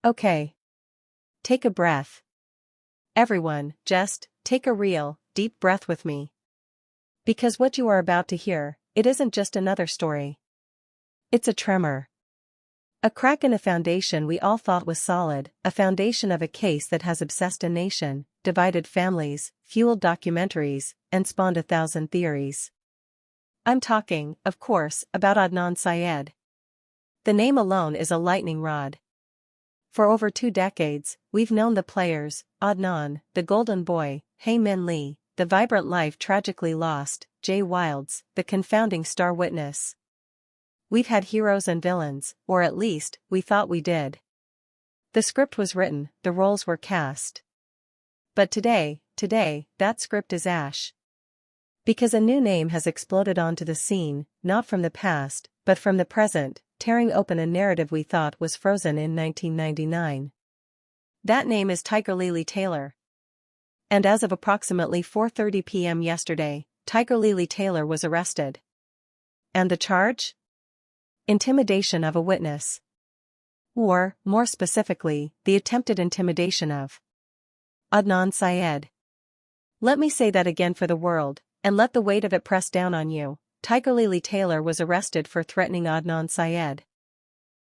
Okay. Take a breath. Everyone, just take a real, deep breath with me. Because what you are about to hear, it isn't just another story. It's a tremor. A crack in a foundation we all thought was solid, a foundation of a case that has obsessed a nation, divided families, fueled documentaries, and spawned 1,000 theories. I'm talking, of course, about Adnan Syed. The name alone is a lightning rod. For over 2 decades, we've known the players: Adnan, the golden boy; Hae Min Lee, the vibrant life tragically lost; Jay Wilds, the confounding star witness. We've had heroes and villains, or at least, we thought we did. The script was written, the roles were cast. But today, that script is ash. Because a new name has exploded onto the scene, not from the past, but from the present, tearing open a narrative we thought was frozen in 1999. That name is Tigerlily Taylor. And as of approximately 4:30 p.m. yesterday, Tigerlily Taylor was arrested. And the charge? Intimidation of a witness. Or, more specifically, the attempted intimidation of Adnan Syed. Let me say that again for the world, and let the weight of it press down on you. Tigerlily Taylor was arrested for threatening Adnan Syed.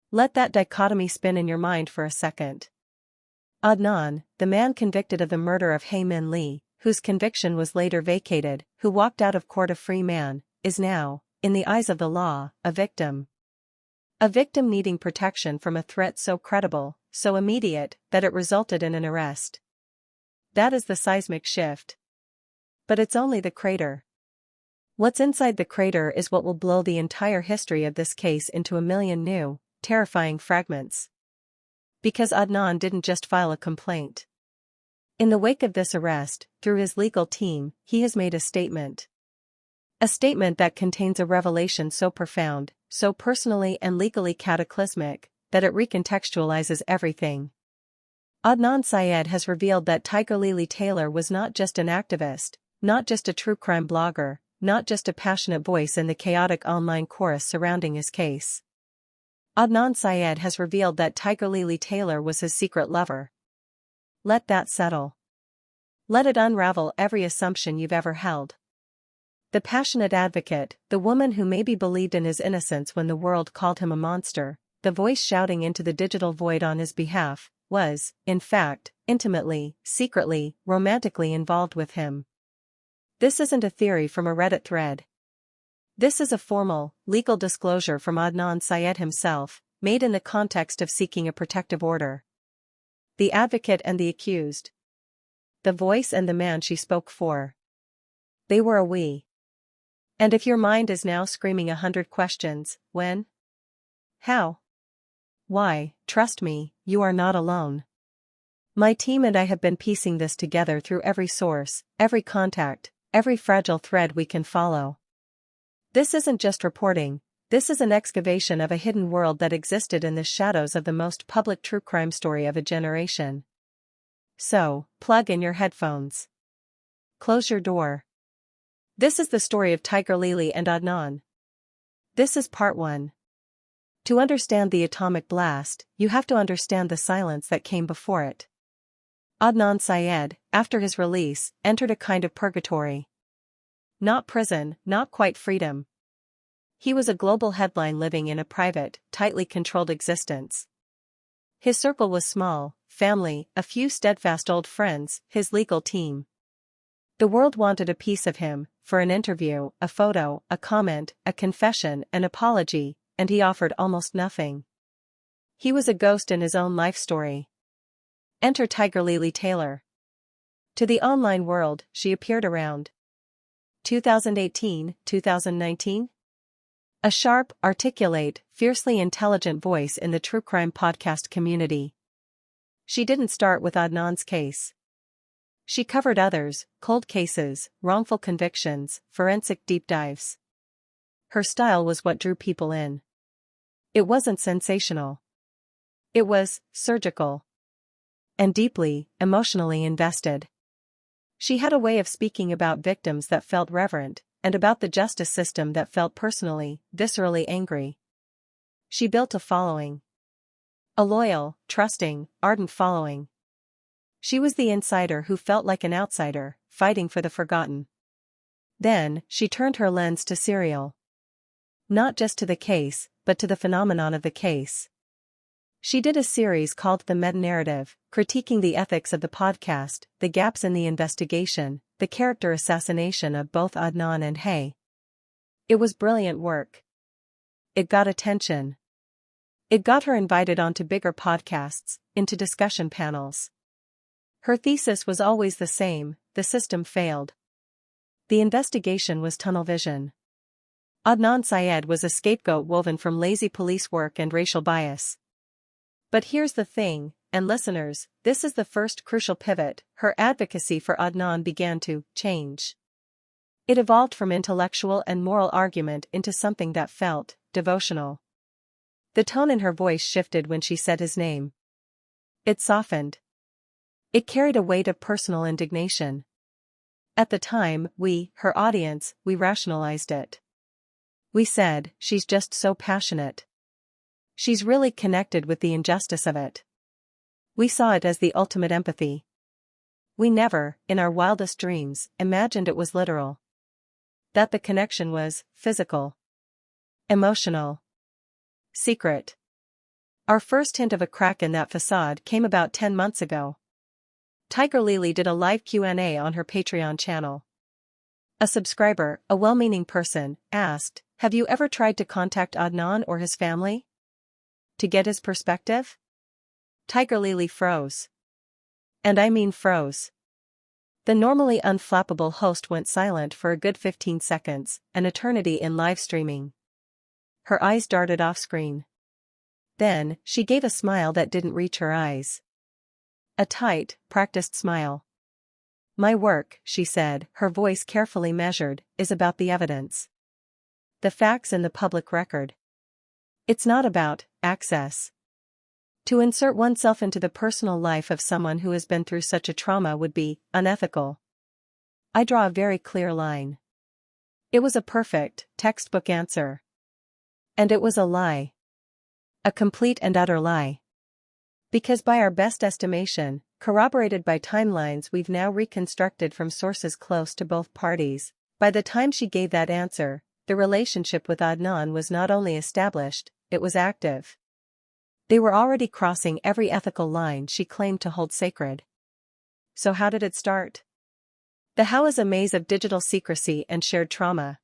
Let that dichotomy spin in your mind for a second. Adnan, the man convicted of the murder of Hae Min Lee, whose conviction was later vacated, who walked out of court a free man, is now, in the eyes of the law, a victim. A victim needing protection from a threat so credible, so immediate, that it resulted in an arrest. That is the seismic shift. But it's only the crater. What's inside the crater is what will blow the entire history of this case into a million new, terrifying fragments. Because Adnan didn't just file a complaint. In the wake of this arrest, through his legal team, he has made a statement. A statement that contains a revelation so profound, so personally and legally cataclysmic, that it recontextualizes everything. Adnan Syed has revealed that Tigerlily Taylor was not just an activist, not just a true crime blogger, not just a passionate voice in the chaotic online chorus surrounding his case. Adnan Syed has revealed that Tigerlily Taylor was his secret lover. Let that settle. Let it unravel every assumption you've ever held. The passionate advocate, the woman who maybe believed in his innocence when the world called him a monster, the voice shouting into the digital void on his behalf, was, in fact, intimately, secretly, romantically involved with him. This isn't a theory from a Reddit thread. This is a formal, legal disclosure from Adnan Syed himself, made in the context of seeking a protective order. The advocate and the accused. The voice and the man she spoke for. They were a we. And if your mind is now screaming 100 questions, when? How? Why, trust me, you are not alone. My team and I have been piecing this together through every source, every contact, every fragile thread we can follow. This isn't just reporting, this is an excavation of a hidden world that existed in the shadows of the most public true crime story of a generation. So, plug in your headphones. Close your door. This is the story of Tigerlily and Adnan. This is part 1. To understand the atomic blast, you have to understand the silence that came before it. Adnan Syed, after his release, entered a kind of purgatory. Not prison, not quite freedom. He was a global headline living in a private, tightly controlled existence. His circle was small: family, a few steadfast old friends, his legal team. The world wanted a piece of him, for an interview, a photo, a comment, a confession, an apology, and he offered almost nothing. He was a ghost in his own life story. Enter Tigerlily Taylor. To the online world, she appeared around 2018, 2019? A sharp, articulate, fiercely intelligent voice in the true crime podcast community. She didn't start with Adnan's case. She covered others: cold cases, wrongful convictions, forensic deep dives. Her style was what drew people in. It wasn't sensational. It was surgical. And deeply, emotionally invested. She had a way of speaking about victims that felt reverent, and about the justice system that felt personally, viscerally angry. She built a following. A loyal, trusting, ardent following. She was the insider who felt like an outsider, fighting for the forgotten. Then, she turned her lens to serial. Not just to the case, but to the phenomenon of the case. She did a series called The Meta-Narrative, critiquing the ethics of the podcast, the gaps in the investigation, the character assassination of both Adnan and Hay. It was brilliant work. It got attention. It got her invited onto bigger podcasts, into discussion panels. Her thesis was always the same: the system failed. The investigation was tunnel vision. Adnan Syed was a scapegoat woven from lazy police work and racial bias. But here's the thing, and listeners, this is the first crucial pivot: her advocacy for Adnan began to change. It evolved from intellectual and moral argument into something that felt devotional. The tone in her voice shifted when she said his name. It softened. It carried a weight of personal indignation. At the time, we, her audience, we rationalized it. We said, she's just so passionate. She's really connected with the injustice of it. We saw it as the ultimate empathy. We never, in our wildest dreams, imagined it was literal. That the connection was physical, emotional, secret. Our first hint of a crack in that facade came about 10 months ago. Tigerlily did a live Q&A on her Patreon channel. A subscriber, a well-meaning person, asked, "Have you ever tried to contact Adnan or his family? To get his perspective?" Tigerlily froze. And I mean froze. The normally unflappable host went silent for a good 15 seconds, an eternity in live streaming. Her eyes darted off-screen. Then, she gave a smile that didn't reach her eyes. A tight, practiced smile. "My work," she said, her voice carefully measured, "is about the evidence. The facts in the public record. It's not about access. To insert oneself into the personal life of someone who has been through such a trauma would be unethical. I draw a very clear line." It was a perfect, textbook answer. And it was a lie. A complete and utter lie. Because by our best estimation, corroborated by timelines we've now reconstructed from sources close to both parties, by the time she gave that answer, the relationship with Adnan was not only established, it was active. They were already crossing every ethical line she claimed to hold sacred. So how did it start? The how is a maze of digital secrecy and shared trauma.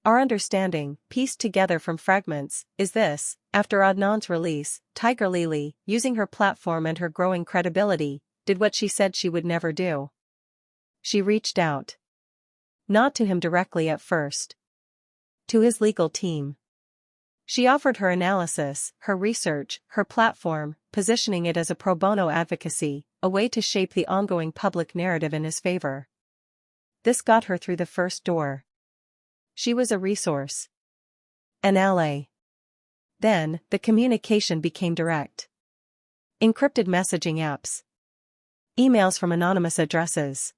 Our understanding, pieced together from fragments, is this: after Adnan's release, Tigerlily, using her platform and her growing credibility, did what she said she would never do. She reached out. Not to him directly at first. To his legal team. She offered her analysis, her research, her platform, positioning it as a pro bono advocacy, a way to shape the ongoing public narrative in his favor. This got her through the first door. She was a resource. An ally. Then, the communication became direct. Encrypted messaging apps. Emails from anonymous addresses.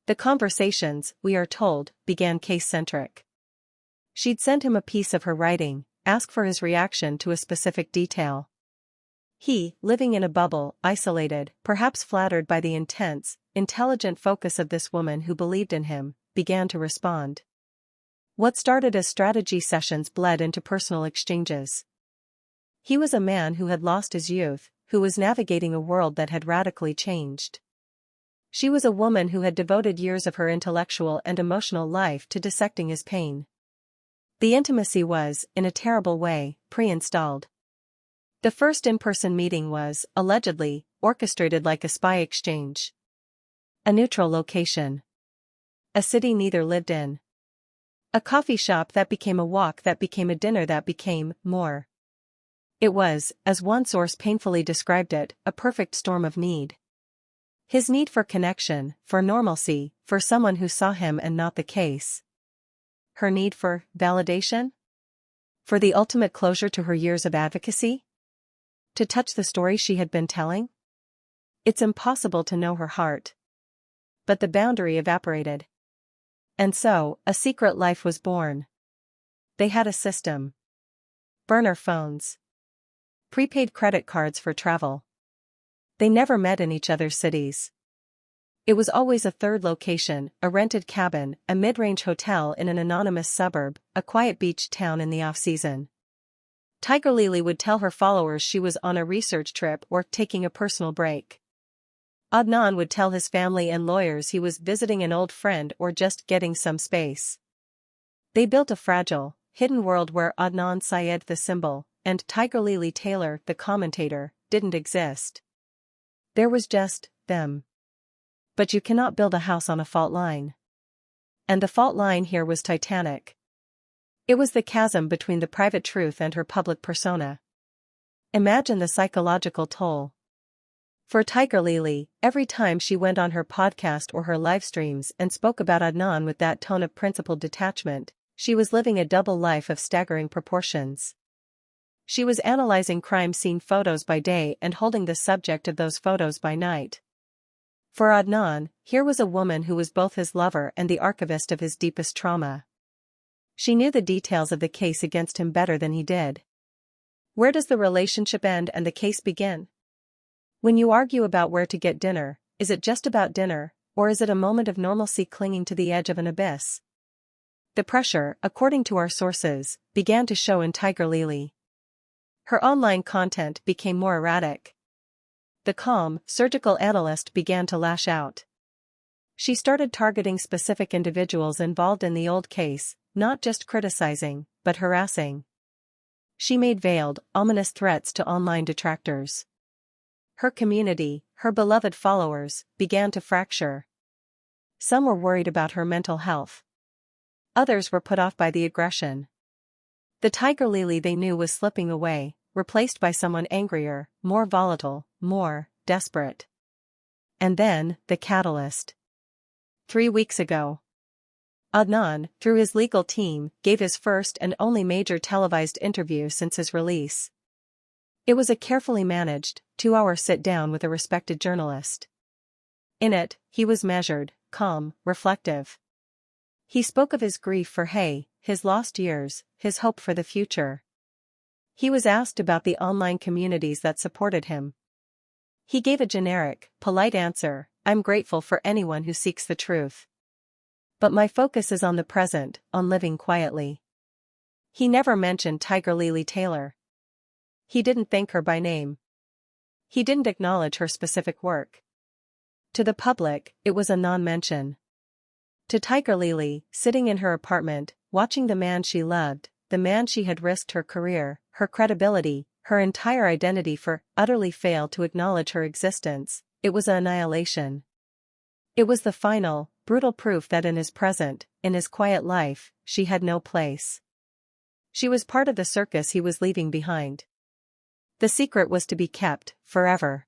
The conversations, we are told, began case-centric. She'd send him a piece of her writing, ask for his reaction to a specific detail. He, living in a bubble, isolated, perhaps flattered by the intense, intelligent focus of this woman who believed in him, began to respond. What started as strategy sessions bled into personal exchanges. He was a man who had lost his youth, who was navigating a world that had radically changed. She was a woman who had devoted years of her intellectual and emotional life to dissecting his pain. The intimacy was, in a terrible way, pre-installed. The first in-person meeting was, allegedly, orchestrated like a spy exchange. A neutral location. A city neither lived in. A coffee shop that became a walk that became a dinner that became more. It was, as one source painfully described it, a perfect storm of need. His need for connection, for normalcy, for someone who saw him and not the case. Her need for validation? For the ultimate closure to her years of advocacy? To touch the story she had been telling? It's impossible to know her heart. But the boundary evaporated. And so, a secret life was born. They had a system. Burner phones. prepaid credit cards for travel. They never met in each other's cities. It was always a third location, a rented cabin, a mid-range hotel in an anonymous suburb, a quiet beach town in the off-season. Tigerlily would tell her followers she was on a research trip or taking a personal break. Adnan would tell his family and lawyers he was visiting an old friend or just getting some space. They built a fragile, hidden world where Adnan Syed the symbol, and Tigerlily Taylor the commentator, didn't exist. There was just them. But you cannot build a house on a fault line. And the fault line here was titanic. It was the chasm between the private truth and her public persona. Imagine the psychological toll. For Tigerlily, every time she went on her podcast or her live streams and spoke about Adnan with that tone of principled detachment, she was living a double life of staggering proportions. She was analyzing crime scene photos by day and holding the subject of those photos by night. For Adnan, here was a woman who was both his lover and the archivist of his deepest trauma. She knew the details of the case against him better than he did. Where does the relationship end and the case begin? When you argue about where to get dinner, is it just about dinner, or is it a moment of normalcy clinging to the edge of an abyss? The pressure, according to our sources, began to show in Tigerlily. Her online content became more erratic. The calm, surgical analyst began to lash out. She started targeting specific individuals involved in the old case, not just criticizing, but harassing. She made veiled, ominous threats to online detractors. Her community, her beloved followers, began to fracture. Some were worried about her mental health. Others were put off by the aggression. The Tigerlily they knew was slipping away, replaced by someone angrier, more volatile, more desperate. And then, the catalyst. 3 weeks ago. Adnan, through his legal team, gave his first and only major televised interview since his release. It was a carefully managed, 2-hour sit-down with a respected journalist. In it, he was measured, calm, reflective. He spoke of his grief for Hay, his lost years, his hope for the future. He was asked about the online communities that supported him. He gave a generic, polite answer, "I'm grateful for anyone who seeks the truth. But my focus is on the present, on living quietly." He never mentioned Tigerlily Taylor. He didn't thank her by name. He didn't acknowledge her specific work. To the public, it was a non-mention. To Tigerlily, sitting in her apartment, watching the man she loved, the man she had risked her career, her credibility, her entire identity for, utterly fail to acknowledge her existence, it was annihilation. It was the final, brutal proof that in his present, in his quiet life, she had no place. She was part of the circus he was leaving behind. The secret was to be kept, forever.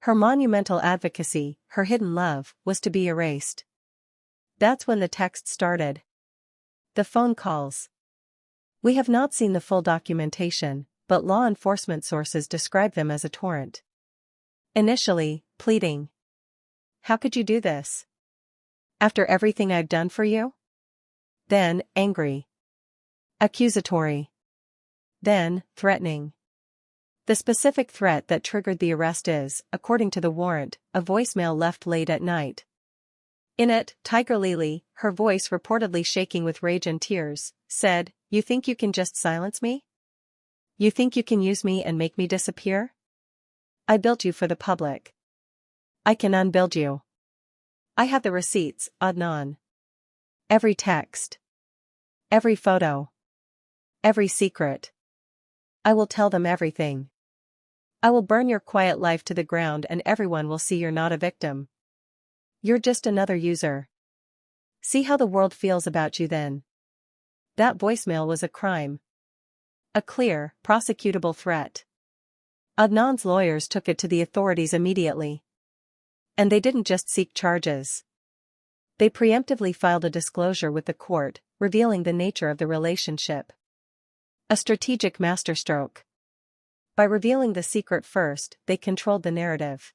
Her monumental advocacy, her hidden love, was to be erased. That's when the text started. The phone calls. We have not seen the full documentation, but law enforcement sources describe them as a torrent. Initially, pleading. "How could you do this? After everything I've done for you?" Then, angry. Accusatory. Then, threatening. The specific threat that triggered the arrest is, according to the warrant, a voicemail left late at night. In it, Tigerlily, her voice reportedly shaking with rage and tears, said, "You think you can just silence me? You think you can use me and make me disappear? I built you for the public. I can unbuild you. I have the receipts, Adnan. Every text. Every photo. Every secret. I will tell them everything. I will burn your quiet life to the ground and everyone will see you're not a victim. You're just another user. See how the world feels about you then." That voicemail was a crime. A clear, prosecutable threat. Adnan's lawyers took it to the authorities immediately. And they didn't just seek charges. They preemptively filed a disclosure with the court, revealing the nature of the relationship. A strategic masterstroke. By revealing the secret first, they controlled the narrative.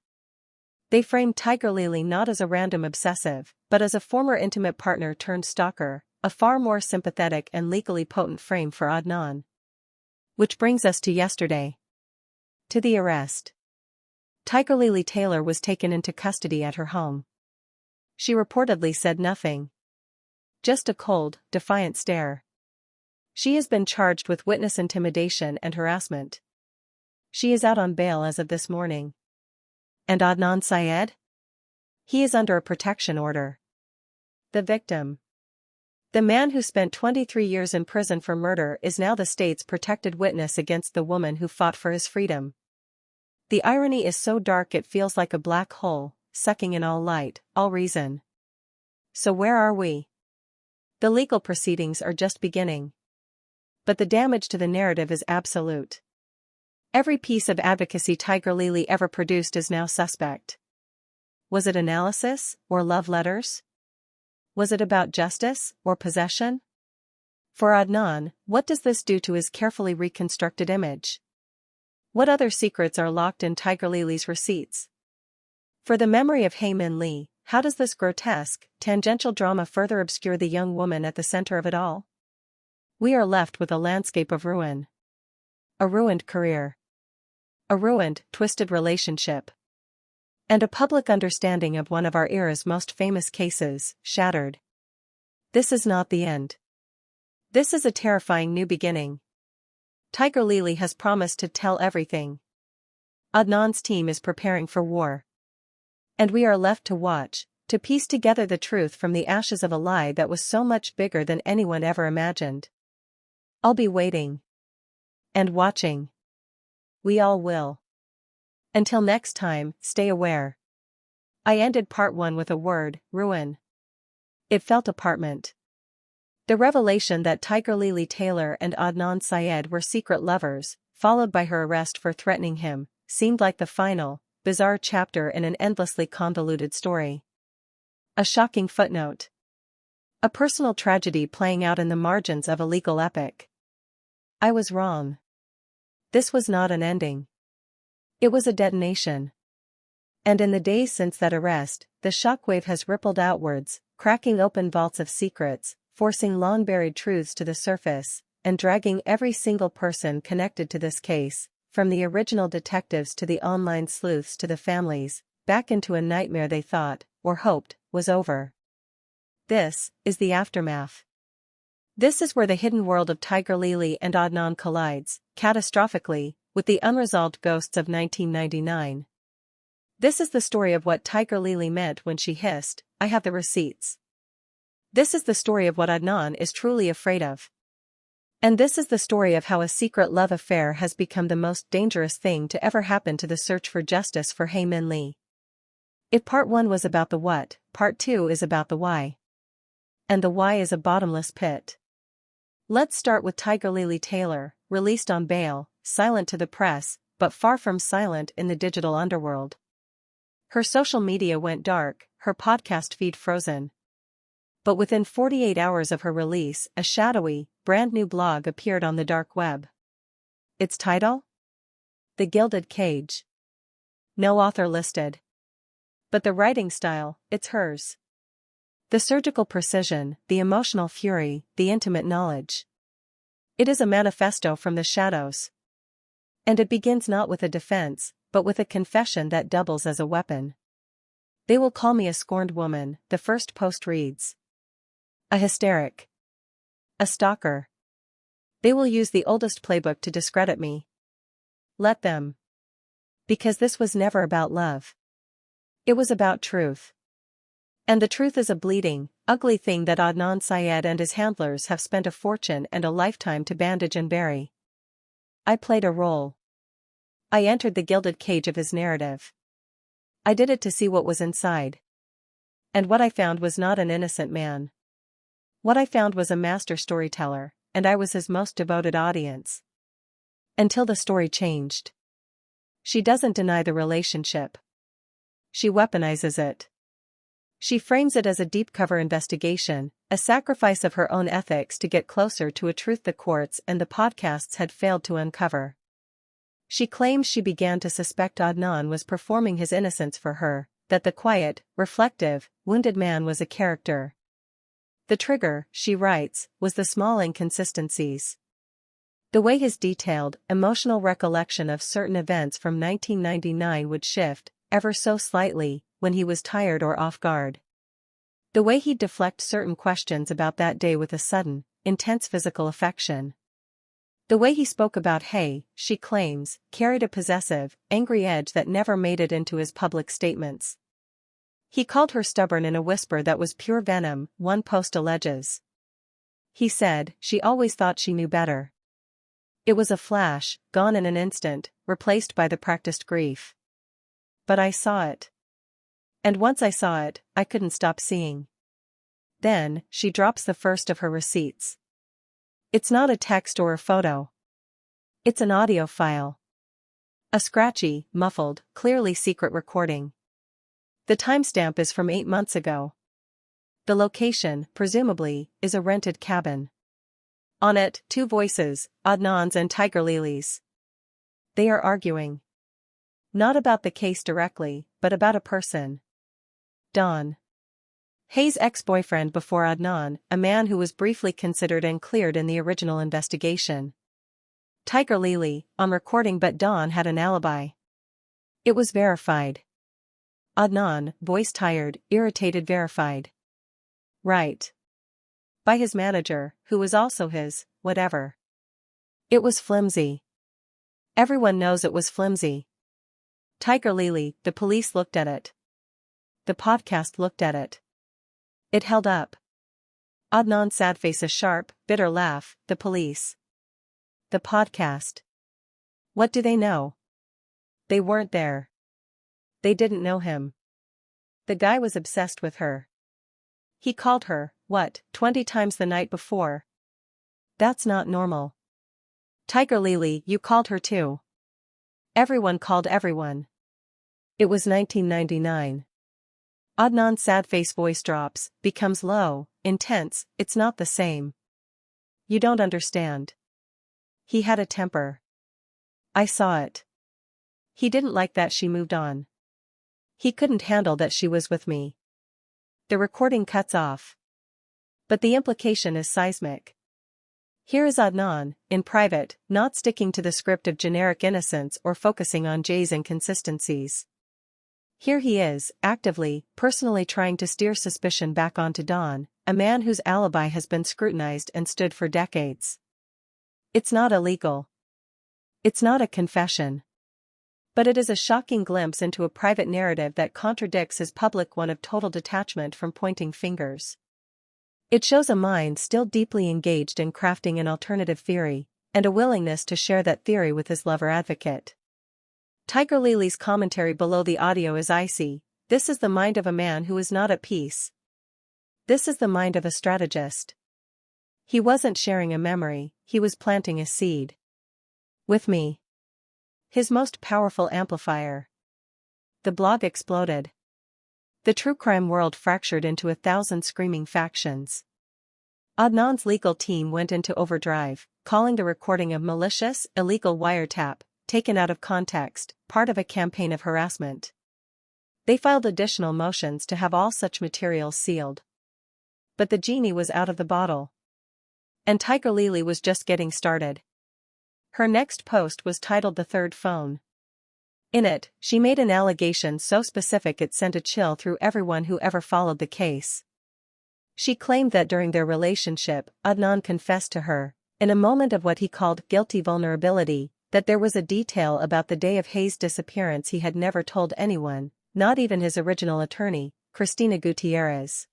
They framed Tigerlily not as a random obsessive, but as a former intimate partner turned stalker, a far more sympathetic and legally potent frame for Adnan. Which brings us to yesterday. To the arrest. Tigerlily Taylor was taken into custody at her home. She reportedly said nothing. Just a cold, defiant stare. She has been charged with witness intimidation and harassment. She is out on bail as of this morning. And Adnan Syed? He is under a protection order. The victim. The man who spent 23 years in prison for murder is now the state's protected witness against the woman who fought for his freedom. The irony is so dark it feels like a black hole, sucking in all light, all reason. So where are we? The legal proceedings are just beginning. But the damage to the narrative is absolute. Every piece of advocacy Tigerlily ever produced is now suspect. Was it analysis, or love letters? Was it about justice, or possession? For Adnan, what does this do to his carefully reconstructed image? What other secrets are locked in Tigerlily's receipts? For the memory of Hae Min Lee, how does this grotesque, tangential drama further obscure the young woman at the center of it all? We are left with a landscape of ruin. A ruined career. A ruined, twisted relationship. And a public understanding of one of our era's most famous cases, shattered. This is not the end. This is a terrifying new beginning. Tigerlily has promised to tell everything. Adnan's team is preparing for war. And we are left to watch, to piece together the truth from the ashes of a lie that was so much bigger than anyone ever imagined. I'll be waiting. And watching. We all will. Until next time, stay aware. I ended part 1 with a word, ruin. It felt apartment. The revelation that Tigerlily Taylor and Adnan Syed were secret lovers, followed by her arrest for threatening him, seemed like the final, bizarre chapter in an endlessly convoluted story. A shocking footnote. A personal tragedy playing out in the margins of a legal epic. I was wrong. This was not an ending. It was a detonation. And in the days since that arrest, the shockwave has rippled outwards, cracking open vaults of secrets, forcing long-buried truths to the surface, and dragging every single person connected to this case, from the original detectives to the online sleuths to the families, back into a nightmare they thought, or hoped, was over. This is the aftermath. This is where the hidden world of Tigerlily and Adnan collides, catastrophically, with the unresolved ghosts of 1999. This is the story of what Tigerlily meant when she hissed, "I have the receipts." This is the story of what Adnan is truly afraid of. And this is the story of how a secret love affair has become the most dangerous thing to ever happen to the search for justice for Hae Min Lee. If part 1 was about the what, part 2 is about the why. And the why is a bottomless pit. Let's start with Tigerlily Taylor, released on bail, silent to the press, but far from silent in the digital underworld. Her social media went dark, her podcast feed frozen. But within 48 hours of her release, a shadowy, brand-new blog appeared on the dark web. Its title? The Gilded Cage. No author listed. But the writing style, it's hers. The surgical precision, the emotional fury, the intimate knowledge. It is a manifesto from the shadows. And it begins not with a defense, but with a confession that doubles as a weapon. They will call me a scorned woman, the first post reads. A hysteric. A stalker. They will use the oldest playbook to discredit me. Let them. Because this was never about love. It was about truth. And the truth is a bleeding, ugly thing that Adnan Syed and his handlers have spent a fortune and a lifetime to bandage and bury. I played a role. I entered the gilded cage of his narrative. I did it to see what was inside. And what I found was not an innocent man. What I found was a master storyteller, and I was his most devoted audience. Until the story changed. She doesn't deny the relationship. She weaponizes it. She frames it as a deep-cover investigation, a sacrifice of her own ethics to get closer to a truth the courts and the podcasts had failed to uncover. She claims she began to suspect Adnan was performing his innocence for her, that the quiet, reflective, wounded man was a character. The trigger, she writes, was the small inconsistencies. The way his detailed, emotional recollection of certain events from 1999 would shift, ever so slightly, when he was tired or off guard. The way he'd deflect certain questions about that day with a sudden, intense physical affection. The way he spoke about Hay, she claims, carried a possessive, angry edge that never made it into his public statements. He called her stubborn in a whisper that was pure venom, one post alleges. He said, she always thought she knew better. It was a flash, gone in an instant, replaced by the practiced grief. But I saw it. And once I saw it, I couldn't stop seeing. Then, she drops the first of her receipts. It's not a text or a photo. It's an audio file. A scratchy, muffled, clearly secret recording. The timestamp is from 8 months ago. The location, presumably, is a rented cabin. On it, 2 voices, Adnan's and Tigerlily's. They are arguing. Not about the case directly, but about a person. Don. Hay's ex-boyfriend before Adnan, a man who was briefly considered and cleared in the original investigation. Tigerlily, on recording, but Don had an alibi. It was verified. Adnan, voice tired, irritated, verified. Right. By his manager, who was also his, whatever. It was flimsy. Everyone knows it was flimsy. Tigerlily, the police looked at it. The podcast looked at it. It held up. Adnan sad face, a sharp, bitter laugh, the police. The podcast. What do they know? They weren't there. They didn't know him. The guy was obsessed with her. He called her, 20 times the night before? That's not normal. Tigerlily, you called her too. Everyone called everyone. It was 1999. Adnan's sad face voice drops, becomes low, intense, it's not the same. You don't understand. He had a temper. I saw it. He didn't like that she moved on. He couldn't handle that she was with me. The recording cuts off. But the implication is seismic. Here is Adnan, in private, not sticking to the script of generic innocence or focusing on Jay's inconsistencies. Here he is, actively, personally trying to steer suspicion back onto Don, a man whose alibi has been scrutinized and stood for decades. It's not illegal. It's not a confession. But it is a shocking glimpse into a private narrative that contradicts his public one of total detachment from pointing fingers. It shows a mind still deeply engaged in crafting an alternative theory, and a willingness to share that theory with his lover advocate. Tigerlily's commentary below the audio is icy. This is the mind of a man who is not at peace. This is the mind of a strategist. He wasn't sharing a memory, he was planting a seed. With me. His most powerful amplifier. The blog exploded. The true crime world fractured into 1,000 screaming factions. Adnan's legal team went into overdrive, calling the recording a malicious, illegal wiretap, taken out of context, part of a campaign of harassment. They filed additional motions to have all such materials sealed. But the genie was out of the bottle. And Tigerlily was just getting started. Her next post was titled "The Third Phone." In it, she made an allegation so specific it sent a chill through everyone who ever followed the case. She claimed that during their relationship, Adnan confessed to her, in a moment of what he called guilty vulnerability, that there was a detail about the day of Hay's disappearance he had never told anyone, not even his original attorney, Cristina Gutierrez.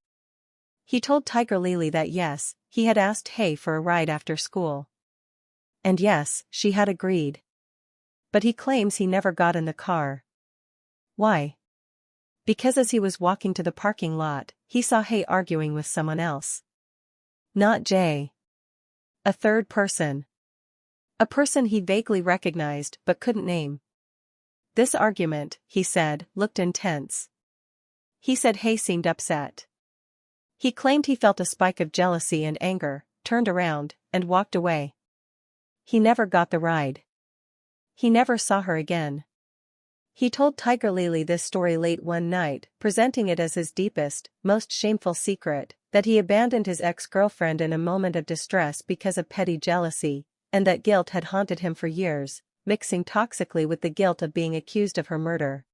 He told Tigerlily that yes, he had asked Hay for a ride after school. And yes, she had agreed. But he claims he never got in the car. Why? Because as he was walking to the parking lot, he saw Hay arguing with someone else. Not Jay. A third person. A person he vaguely recognized but couldn't name. This argument, he said, looked intense. He said Hay seemed upset. He claimed he felt a spike of jealousy and anger, turned around, and walked away. He never got the ride. He never saw her again. He told Tigerlily this story late one night, presenting it as his deepest, most shameful secret, that he abandoned his ex-girlfriend in a moment of distress because of petty jealousy, and that guilt had haunted him for years, mixing toxically with the guilt of being accused of her murder.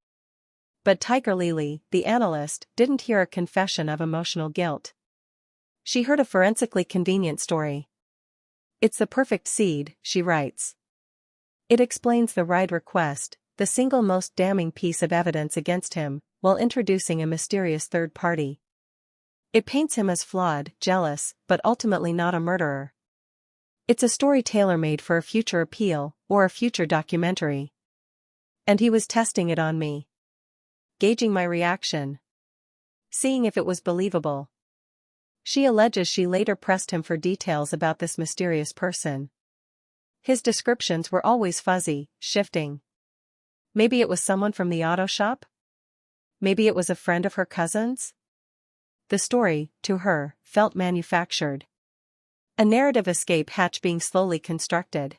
But Tigerlily, the analyst, didn't hear a confession of emotional guilt. She heard a forensically convenient story. It's the perfect seed, she writes. It explains the ride request, the single most damning piece of evidence against him, while introducing a mysterious third party. It paints him as flawed, jealous, but ultimately not a murderer. It's a story tailor-made for a future appeal, or a future documentary. And he was testing it on me. Gauging my reaction. Seeing if it was believable. She alleges she later pressed him for details about this mysterious person. His descriptions were always fuzzy, shifting. Maybe it was someone from the auto shop? Maybe it was a friend of her cousin's? The story, to her, felt manufactured. A narrative escape hatch being slowly constructed.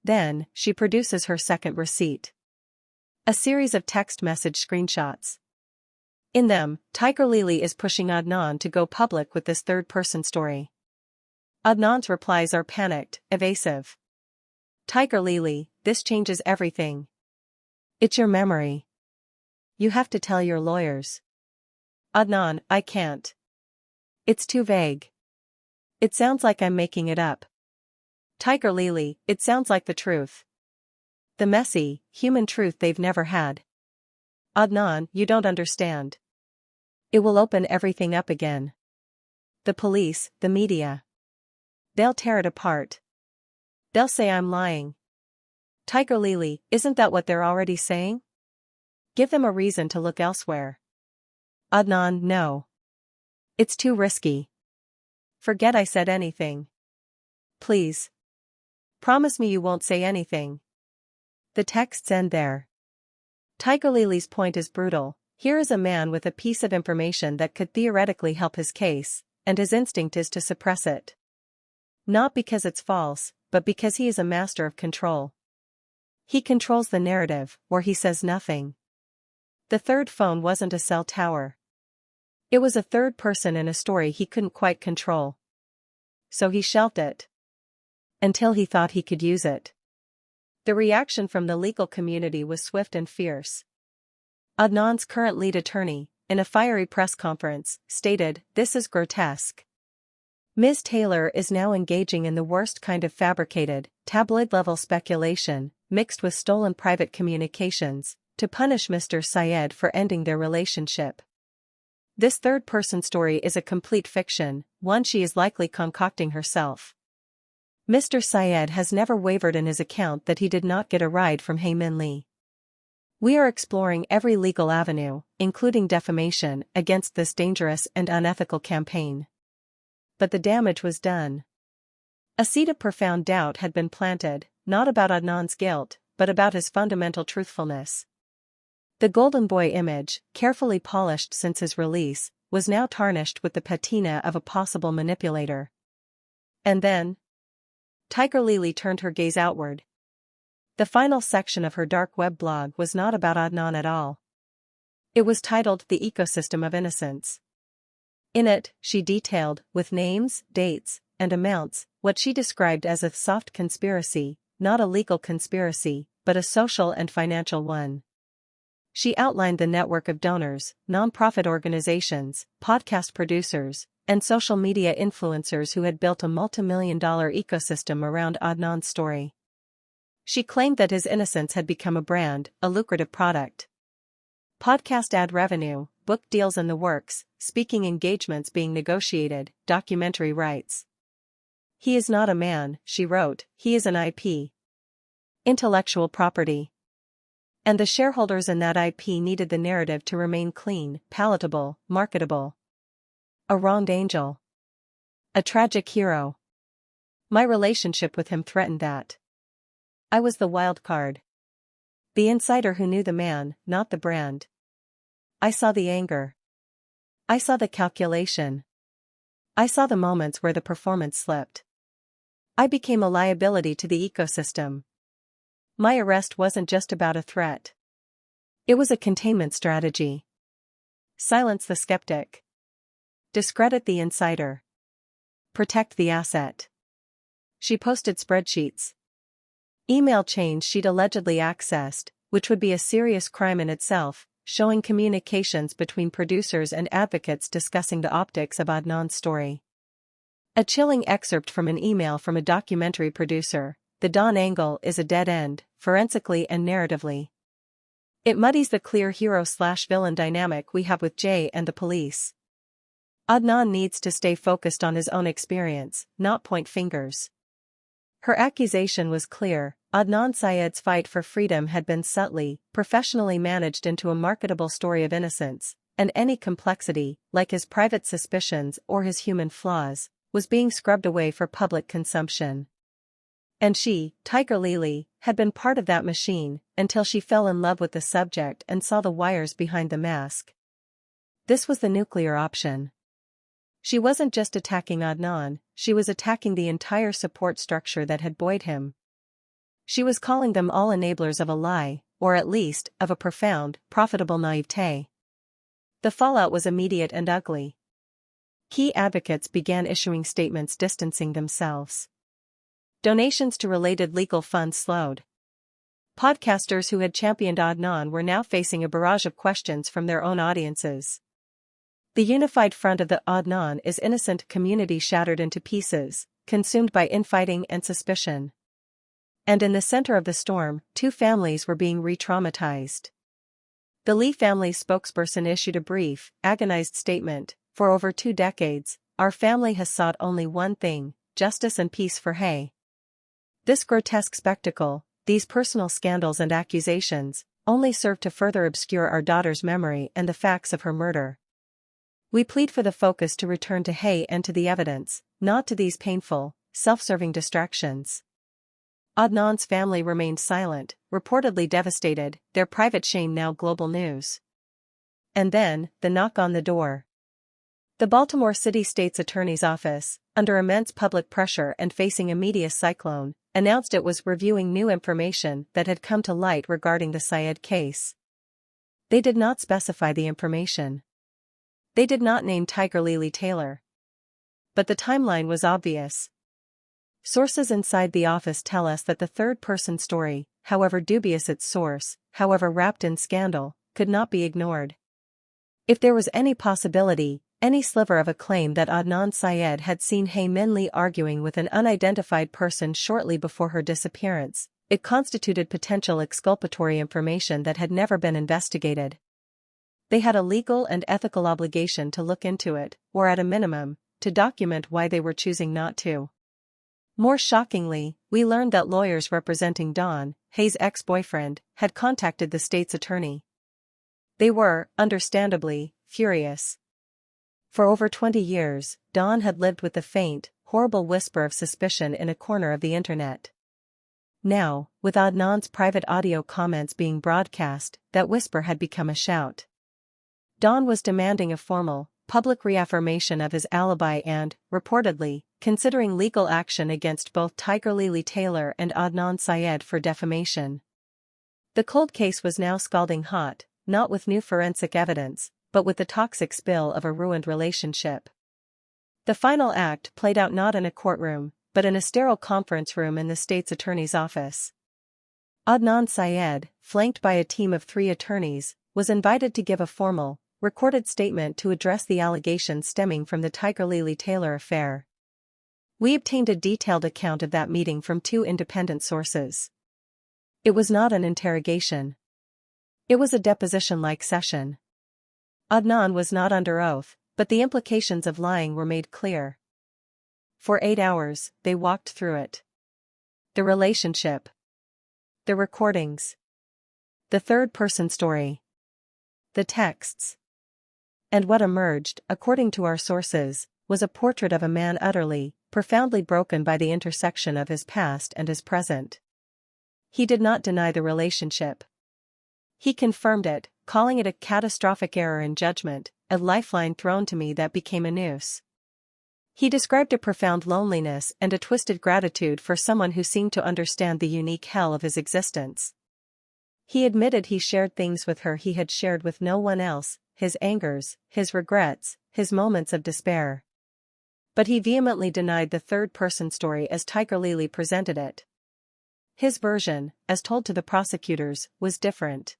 Then, she produces her second receipt. A series of text message screenshots. In them, Tigerlily is pushing Adnan to go public with this third-person story. Adnan's replies are panicked, evasive. Tigerlily, this changes everything. It's your memory. You have to tell your lawyers. Adnan, I can't. It's too vague. It sounds like I'm making it up. Tigerlily, it sounds like the truth. The messy, human truth they've never had. Adnan, you don't understand. It will open everything up again. The police, the media. They'll tear it apart. They'll say I'm lying. Tigerlily, isn't that what they're already saying? Give them a reason to look elsewhere. Adnan, no. It's too risky. Forget I said anything. Please. Promise me you won't say anything. The texts end there. Tigerlily's point is brutal. Here is a man with a piece of information that could theoretically help his case, and his instinct is to suppress it. Not because it's false, but because he is a master of control. He controls the narrative, or he says nothing. The third phone wasn't a cell tower. It was a third person in a story he couldn't quite control. So he shelved it. Until he thought he could use it. The reaction from the legal community was swift and fierce. Adnan's current lead attorney, in a fiery press conference, stated, "This is grotesque. Ms. Taylor is now engaging in the worst kind of fabricated, tabloid-level speculation, mixed with stolen private communications, to punish Mr. Syed for ending their relationship. This third-person story is a complete fiction, one she is likely concocting herself. Mr. Syed has never wavered in his account that he did not get a ride from Hae Min Lee. We are exploring every legal avenue, including defamation, against this dangerous and unethical campaign." But the damage was done. A seed of profound doubt had been planted, not about Adnan's guilt, but about his fundamental truthfulness. The golden boy image, carefully polished since his release, was now tarnished with the patina of a possible manipulator. And then, Tigerlily turned her gaze outward. The final section of her dark web blog was not about Adnan at all. It was titled "The Ecosystem of Innocence." In it, she detailed, with names, dates, and amounts, what she described as a soft conspiracy, not a legal conspiracy, but a social and financial one. She outlined the network of donors, nonprofit organizations, podcast producers, and social media influencers who had built a multi-million-dollar ecosystem around Adnan's story. She claimed that his innocence had become a brand, a lucrative product. Podcast ad revenue, book deals in the works, speaking engagements being negotiated, documentary rights. "He is not a man," she wrote, "he is an IP. Intellectual property. And the shareholders in that IP needed the narrative to remain clean, palatable, marketable. A wronged angel. A tragic hero. My relationship with him threatened that. I was the wild card. The insider who knew the man, not the brand. I saw the anger. I saw the calculation. I saw the moments where the performance slipped. I became a liability to the ecosystem. My arrest wasn't just about a threat. It was a containment strategy. Silence the skeptic. Discredit the insider. Protect the asset. she posted spreadsheets. Email chains she'd allegedly accessed, which would be a serious crime in itself, showing communications between producers and advocates discussing the optics of Adnan's story. A chilling excerpt from an email from a documentary producer: "The Don angle is a dead end, forensically and narratively. It muddies the clear hero/villain dynamic we have with Jay and the police. Adnan needs to stay focused on his own experience, not point fingers." Her accusation was clear: Adnan Syed's fight for freedom had been subtly, professionally managed into a marketable story of innocence, and any complexity, like his private suspicions or his human flaws, was being scrubbed away for public consumption. And she, Tigerlily, had been part of that machine, until she fell in love with the subject and saw the wires behind the mask. This was the nuclear option. She wasn't just attacking Adnan, she was attacking the entire support structure that had buoyed him. She was calling them all enablers of a lie, or at least, of a profound, profitable naivete. The fallout was immediate and ugly. Key advocates began issuing statements distancing themselves. Donations to related legal funds slowed. Podcasters who had championed Adnan were now facing a barrage of questions from their own audiences. The unified front of the "Adnan is innocent" community shattered into pieces, consumed by infighting and suspicion. And in the center of the storm, two families were being re-traumatized. The Lee family's spokesperson issued a brief, agonized statement: "For over 2 decades, our family has sought only one thing: justice and peace for Hay. This grotesque spectacle, these personal scandals and accusations, only serve to further obscure our daughter's memory and the facts of her murder. We plead for the focus to return to Hay and to the evidence, not to these painful, self-serving distractions." Adnan's family remained silent, reportedly devastated, their private shame now global news. And then, the knock on the door. The Baltimore City State's Attorney's Office, under immense public pressure and facing a media cyclone, announced it was reviewing new information that had come to light regarding the Syed case. They did not specify the information. They did not name Tigerlily Taylor. But the timeline was obvious. Sources inside the office tell us that the third-person story, however dubious its source, however wrapped in scandal, could not be ignored. If there was any possibility, any sliver of a claim that Adnan Syed had seen Hay Min Lee arguing with an unidentified person shortly before her disappearance, it constituted potential exculpatory information that had never been investigated. They had a legal and ethical obligation to look into it, or at a minimum, to document why they were choosing not to. More shockingly, we learned that lawyers representing Don, Hay's ex-boyfriend, had contacted the state's attorney. They were, understandably, furious. For over 20 years, Don had lived with the faint, horrible whisper of suspicion in a corner of the internet. Now, with Adnan's private audio comments being broadcast, that whisper had become a shout. Don was demanding a formal, public reaffirmation of his alibi and, reportedly, considering legal action against both Tigerlily Taylor and Adnan Syed for defamation. The cold case was now scalding hot, not with new forensic evidence, but with the toxic spill of a ruined relationship. The final act played out not in a courtroom, but in a sterile conference room in the state's attorney's office. Adnan Syed, flanked by a team of 3 attorneys, was invited to give a formal, recorded statement to address the allegations stemming from the Tigerlily Taylor affair. We obtained a detailed account of that meeting from 2 independent sources. It was not an interrogation. It was a deposition-like session. Adnan was not under oath, but the implications of lying were made clear. For 8 hours, they walked through it. The relationship. The recordings. The third-person story. The texts. And what emerged, according to our sources, was a portrait of a man utterly, profoundly broken by the intersection of his past and his present. He did not deny the relationship. He confirmed it, calling it a catastrophic error in judgment, a lifeline thrown to me that became a noose. He described a profound loneliness and a twisted gratitude for someone who seemed to understand the unique hell of his existence. He admitted he shared things with her he had shared with no one else, his angers, his regrets, his moments of despair. But he vehemently denied the third-person story as Tigerlily presented it. His version, as told to the prosecutors, was different.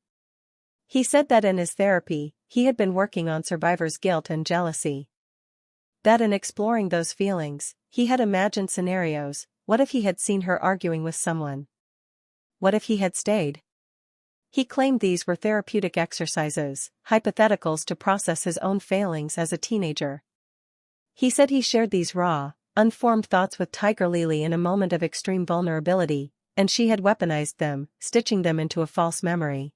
He said that in his therapy, he had been working on survivor's guilt and jealousy. That in exploring those feelings, he had imagined scenarios. What if he had seen her arguing with someone? What if he had stayed? He claimed these were therapeutic exercises, hypotheticals to process his own failings as a teenager. He said he shared these raw, unformed thoughts with Tigerlily in a moment of extreme vulnerability, and she had weaponized them, stitching them into a false memory.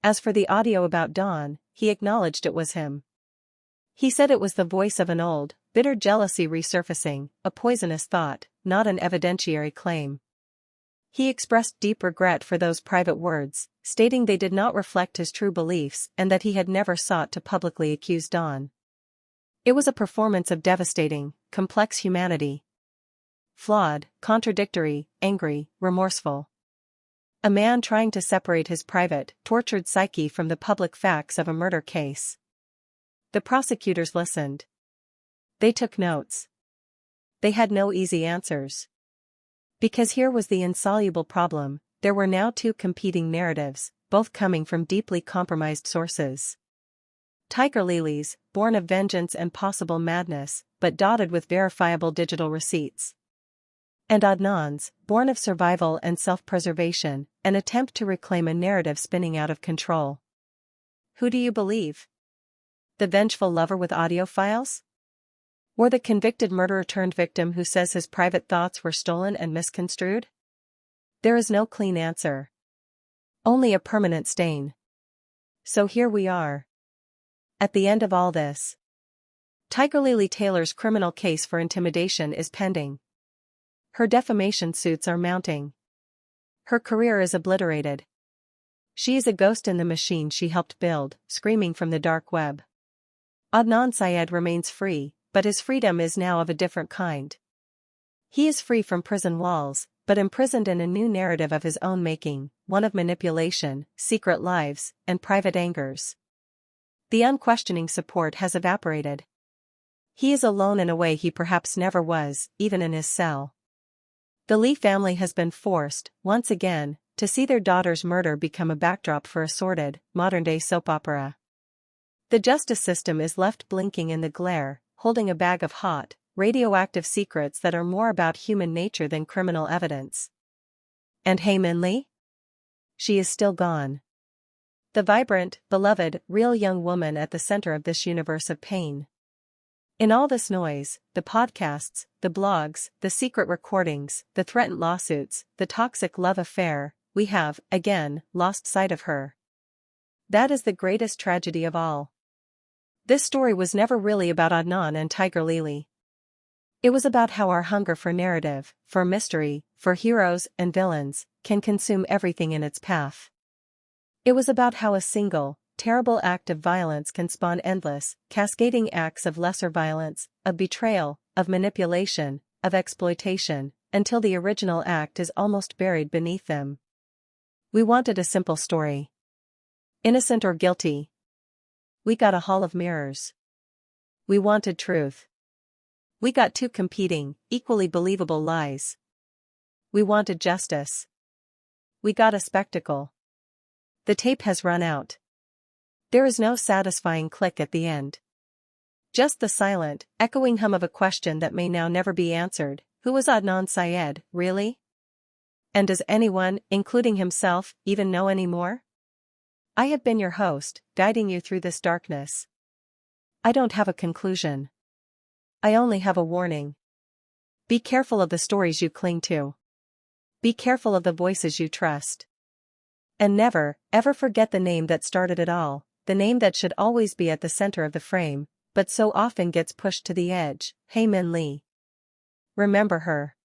As for the audio about Dawn, he acknowledged it was him. He said it was the voice of an old, bitter jealousy resurfacing, a poisonous thought, not an evidentiary claim. He expressed deep regret for those private words, stating they did not reflect his true beliefs and that he had never sought to publicly accuse Dawn. It was a performance of devastating, complex humanity. Flawed, contradictory, angry, remorseful. A man trying to separate his private, tortured psyche from the public facts of a murder case. The prosecutors listened. They took notes. They had no easy answers. Because here was the insoluble problem: there were now two competing narratives, both coming from deeply compromised sources. Tigerlily's, born of vengeance and possible madness, but dotted with verifiable digital receipts. And Adnan's, born of survival and self-preservation, an attempt to reclaim a narrative spinning out of control. Who do you believe? The vengeful lover with audio files? Or the convicted murderer-turned-victim who says his private thoughts were stolen and misconstrued? There is no clean answer. Only a permanent stain. So here we are. At the end of all this. Tigerlily Taylor's criminal case for intimidation is pending. Her defamation suits are mounting. Her career is obliterated. She is a ghost in the machine she helped build, screaming from the dark web. Adnan Syed remains free, but his freedom is now of a different kind. He is free from prison walls, but imprisoned in a new narrative of his own making, one of manipulation, secret lives, and private angers. The unquestioning support has evaporated. He is alone in a way he perhaps never was, even in his cell. The Lee family has been forced, once again, to see their daughter's murder become a backdrop for a sordid, modern-day soap opera. The justice system is left blinking in the glare, holding a bag of hot, radioactive secrets that are more about human nature than criminal evidence. And Hae Min Lee? She is still gone. The vibrant, beloved, real young woman at the center of this universe of pain. In all this noise, the podcasts, the blogs, the secret recordings, the threatened lawsuits, the toxic love affair, we have, again, lost sight of her. That is the greatest tragedy of all. This story was never really about Adnan and Tigerlily. It was about how our hunger for narrative, for mystery, for heroes and villains, can consume everything in its path. It was about how a single, terrible act of violence can spawn endless, cascading acts of lesser violence, of betrayal, of manipulation, of exploitation, until the original act is almost buried beneath them. We wanted a simple story. Innocent or guilty. We got a hall of mirrors. We wanted truth. We got two competing, equally believable lies. We wanted justice. We got a spectacle. The tape has run out. There is no satisfying click at the end. Just the silent, echoing hum of a question that may now never be answered. Who was Adnan Syed, really? And does anyone, including himself, even know anymore? I have been your host, guiding you through this darkness. I don't have a conclusion. I only have a warning. Be careful of the stories you cling to. Be careful of the voices you trust. And never, ever forget the name that started it all, the name that should always be at the center of the frame, but so often gets pushed to the edge, Hae Min Lee. Remember her.